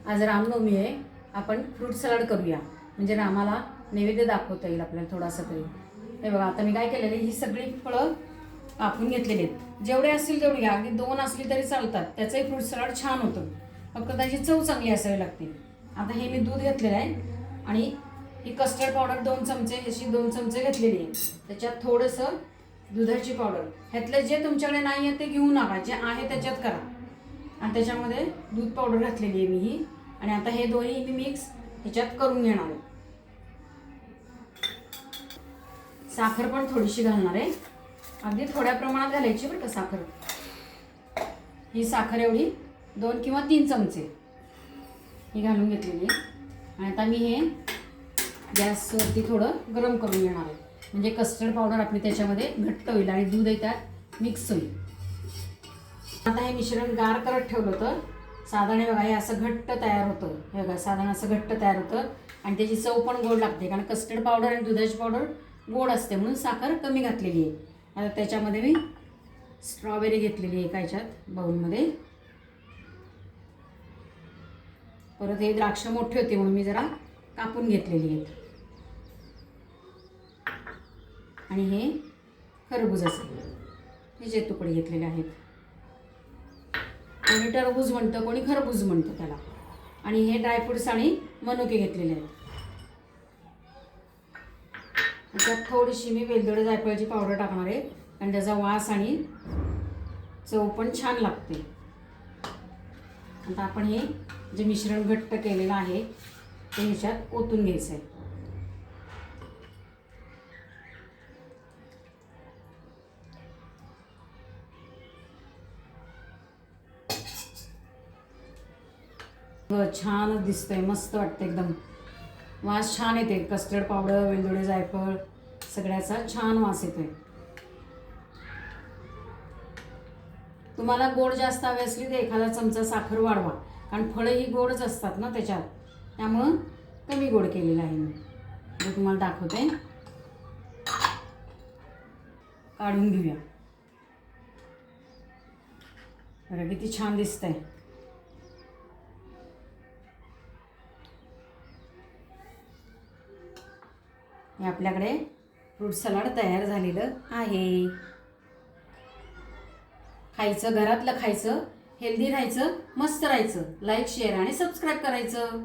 आज रामनवमी आहे, आपण फ्रूट सलाड करूया म्हणजे रामाला नैवेद्य दाखवता येईल आपल्याला थोडासा तरी। हे बघा आता मी काय केलेलं आहे, ही सगळी फळं कापून घेतलेली आहेत। जेवढे असतील तेवढी घ्या, अगदी 2 असली तरी चालतात, त्याचंही फ्रूट सलाड छान होतं, फक्त त्याची चव चांगली असावी लागते। आता हे मी दूध घेतलेलं आहे आणि ही कस्टर्ड पावडर 2 चमचे, अशी 2 चमचे घेतलेली आहे। त्याच्यात थोडंसं दुधाची पावडर, ह्यातलं जे तुमच्याकडे नाही आहे ते घेऊ नका, जे आहे त्याच्यात करा। आणि त्याच्यामध्ये दूध पावडर घातलेली आहे मी ही, आणि आता हे दोन्ही मी मिक्स ह्याच्यात करून घेणार आहे। साखर पण थोडीशी घालणार आहे, अगदी थोड्या प्रमाणात घालायची बरं का साखर। ही साखर एवढी 2 किंवा 3 चमचे ही घालून घेतलेली आहे। आणि आता मी हे गॅसवरती थोडं गरम करून घेणार आहे, म्हणजे कस्टर्ड पावडर आपली त्याच्यामध्ये घट्ट होईल आणि दूध त्यात मिक्स होईल। आता हे मिश्रण गार करत ठेवलं होतं, साधारण बघा हे असं घट्ट तयार होतं। हे बघा साधारण असं घट्ट तयार होतं आणि त्याची चव पण गोड लागते, कारण कस्टर्ड पावडर आणि दुधाची पावडर गोड असते म्हणून साखर कमी घातलेली आहे। आता त्याच्यामध्ये मी स्ट्रॉबेरी घेतलेली आहे एका ह्याच्यात बाउलमध्ये। परत हे द्राक्ष मोठे होते म्हणून मी जरा कापून घेतलेली आहेत। आणि हे खरबुजाचे हे जे तुकडे घेतलेले आहेत, कोणी टरबूज म्हणतं, कोणी खरबूज म्हणतं त्याला। आणि हे ड्रायफ्रुट्स आणि मनुके घेतलेले आहेत। त्यात थोडीशी मी वेलदोडे जायफळची पावडर टाकणार आहे, आणि त्याचा वास आणि चव पण छान लागते। आता आपण हे जे मिश्रण घट्ट केलेलं आहे ते ह्याच्यात ओतून घ्यायचं आहे। छान दिसतंय, मस्त वाटतं एकदम, वास छान येते। कस्टर्ड पावडर, वेलदोडे जायफळ सगळ्याचा छान वास येतोय। तुम्हाला गोड जास्त हवी असली तर एखादा चमचा साखर वाढवा, कारण फळं ही गोडच असतात ना त्याच्यात, त्यामुळं कमी गोड केलेलं आहे मी। हे तुम्हाला दाखवते, काढून घेऊया। बरं किती छान दिसतंय। हे आपल्याकडे फ्रूट सलाड तयार झालेलं आहे। खायचं, घरातलं खायचं, हेल्दी राहायचं, मस्त राहायचं। लाईक, शेअर आणि सबस्क्राईब करायचं।